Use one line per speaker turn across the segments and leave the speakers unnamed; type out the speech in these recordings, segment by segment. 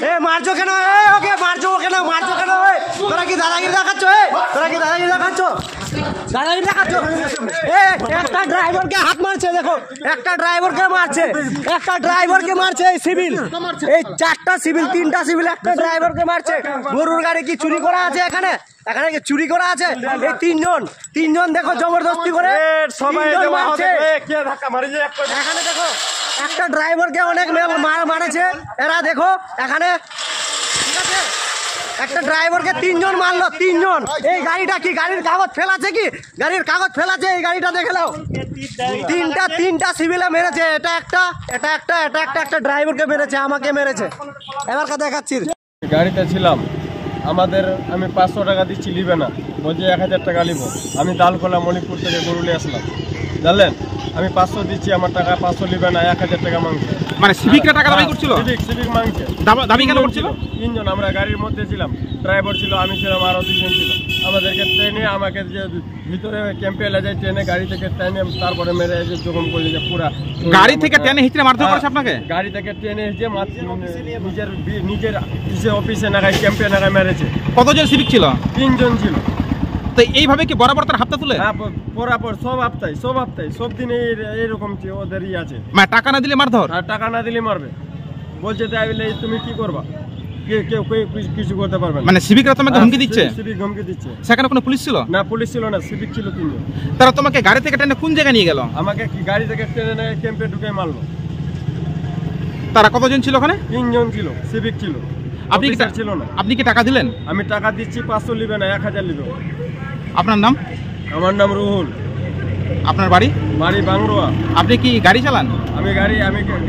এ মারছো কেন? ওকে মারছো কেন? মারছো কেন? তোরা কি দাদাগিরি দেখাচ্ছ? তোরা কি দাদাগিরি দেখাচ্ছ? দাদাগিরি দেখাচ্ছ? একটা ড্রাইভারকে হাত মারছে, দেখো একটা ড্রাইভারকে মারছে, একটা ড্রাইভারকে মারছে। এই সিভিল, এই 4টা সিভিল, 3টা সিভিল একটা ড্রাইভারকে মারছে। গরুর গাড়ি কি চুরি করা আছে এখানে? এখানে কি চুরি করা আছে? এই তিনজন দেখো জবরদস্তি করে সবাই মারছে। এখানে দেখো একটা ড্রাইভারকে অনেক মারেছে এরা, দেখো এখানে ঠিক আছে। একটা ড্রাইভারকে 3জন মারলো, 3জন। এই গাড়িটা কি গাড়ির কাগজ ফেলাছে? কি গাড়ির কাগজ ফেলাছে? এই গাড়িটা দেখে নাও। তিনটা সিভিলে মেরেছে। একটা ড্রাইভারকে মেরেছে, আমাকে মেরেছে। এবার দেখাচ্ছি।
গাড়িতে ছিলাম, আমি 500 টাকা দিচ্ছি, নিবে না, বলছে 1000 টাকা নিব। আমি দালকোলা মণিপুর থেকে গরুলে আসলাম, জানলেন। আমি 500 দিচ্ছি, আমার টাকা 500 নিবে না, 1000 টাকা মাংছে।
মানে সিভিকরা টাকা দাবি করছিল?
সিভিক মাংছে।
দাবি কেন করছিল?
3জন, আমরা গাড়ির মধ্যে ছিলাম, ড্রাইভার ছিল, আমি ছিলাম, আরো 2জন ছিল। আমাদেরকে ট্রেনে, আমাকে যে ভিতরে ক্যাম্পে এলে যায়, ট্রেনে গাড়ি থেকে ট্রেনে তারপরে মেরে জখম করলে যে পুরা।
গাড়ি থেকে ট্রেনে হিচড়ে মারধর করেছে আপনাকে?
গাড়ি থেকে ট্রেনে হিচড়ে নিজের অফিসে নাগায়, ক্যাম্পে নাগায় মেরেছে।
কতজন সিভিক ছিল?
3জন ছিল।
তো এইভাবে কি বরাবর তার হাতটা তুলে?
হ্যাঁ, বরাবর সব হপ্তায় সব দিনে এইরকম ওদেরই আছে।
মানে টাকা না দিলে মারধর?
আর টাকা না দিলে মারবে, বলছে তুমি কি করবা, কেউ কিছু করতে পারবে না।
মানে সিভিকরা তোমাকে হুমকি দিচ্ছে?
সিভিক হুমকি দিচ্ছে।
সেখানে কোনো পুলিশ ছিল
না? পুলিশ ছিল না, সিভিক ছিল 3জন।
তারা তোমাকে গাড়ি থেকে টেনে কোন জায়গায় নিয়ে গেল?
আমাকে গাড়ি থেকে টেনে ক্যাম্পে ঢুকে মারলো।
তারা কতজন ছিল ওখানে?
3জন ছিল, সিভিক ছিল।
আপনি কি
ছিল না?
আপনি কি টাকা দিলেন?
আমি টাকা দিচ্ছি, 500 নিবে না, 1000 নিবে।
আপনার নাম?
আমার নাম রুহুল।
আপনার বাড়ি?
বাড়ি বাংরোয়া।
আপনি কি গাড়ি চালান?
আমি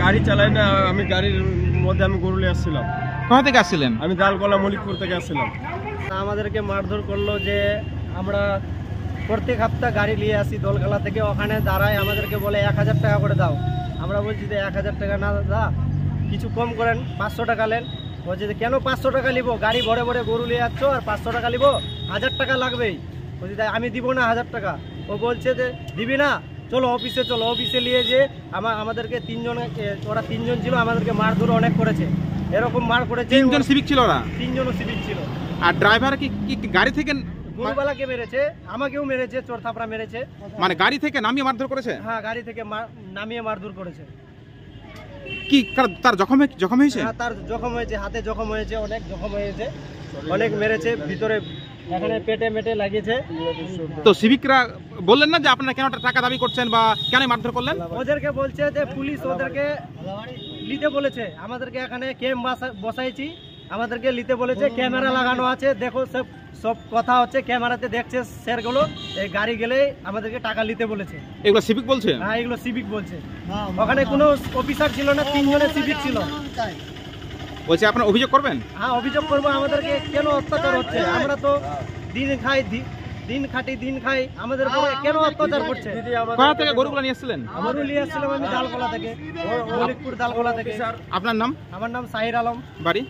গাড়ি চালাই না, আমি গাড়ির মধ্যে আমি গরুলে আসছিলাম।
কোথা থেকে আসছিলেন?
আমি দালকোলা মলিকপুর থেকে আসছিলাম।
আমাদেরকে মারধর করলো যে আমরা প্রত্যেক সপ্তাহ গাড়ি নিয়ে আসি দোলখালা থেকে, ওখানে দাঁড়ায় আমাদেরকে বলে 1000 টাকা করে দাও। আমরা বলছি যে 1000 টাকা না দাদা, কিছু কম করেন, 500 টাকা নেন। বলছে যে কেন 500 টাকা নিব, গাড়ি ভরে ভরে গরু নিয়ে যাচ্ছ আর 500 টাকা নিব, 1000 টাকা লাগবেই। বলছি তাই আমি দিব না 1000 টাকা। ও বলছে যে দিবি না, চলো অফিসে চলো। অফিসে নিয়ে যে আমাদেরকে 3জন, ওরা 3জন ছিল, আমাদেরকে মারধর অনেক করেছে। এরকম মার করেছে।
3জন সিভিক ছিল? ওরা
3জনও সিভিক ছিল।
আর ড্রাইভার কি গাড়ি থেকে?
গরুবালাকে মেরেছে, আমাকেও মেরেছে, চোর থাপড়া মেরেছে।
মানে গাড়ি থেকে নামিয়ে মারধর করেছে?
হ্যাঁ, গাড়ি থেকে নামিয়ে মারধর করেছে।
কি তার জখম হয়েছে?
হ্যাঁ, তার জখম হয়েছে, হাতে জখম হয়েছে, অনেক জখম হয়েছে, অনেক মেরেছে ভিতরে, এখানে পেটে মেটে লাগিয়েছে।
তো সিভিকরা বললেন না যে আপনারা কেন টাকা দাবি করছেন বা কেন মারধর করলেন?
ওদেরকে বলছে যে পুলিশ ওদেরকে নিতে বলেছে, আমাদেরকে এখানে ক্যাম্প বসাইছি, আমাদেরকে নিতে বলেছে, ক্যামেরা লাগানো আছে, দেখো সব কথা হচ্ছে, ক্যামেরাতে দেখছে স্যারগুলো। এই গাড়ি গেলে আমাদেরকে টাকা নিতে বলেছে।
এগুলো সিভিক বলছে?
হ্যাঁ, এগুলো সিভিক বলছে। ওখানে কোনো অফিসার ছিল না, 3জনের সিভিক ছিল।
বলছে আপনারা অভিযোগ করবেন?
হ্যাঁ, অভিযোগ করবো। আমাদেরকে কেন অত্যাচার হচ্ছে? আমরা তো দিন খাটি দিন খাই, আমাদের উপরে কেন অত্যাচার করছে?
কোথা থেকে গরুগুলো নিয়ে এসেছিলেন?
গরু নিয়ে আসছিলাম আমি দালকোলা থেকে, মলিকপুর দালকোলা থেকে।
আপনার নাম?
আমার নাম সাহির আলম।
বাড়ি?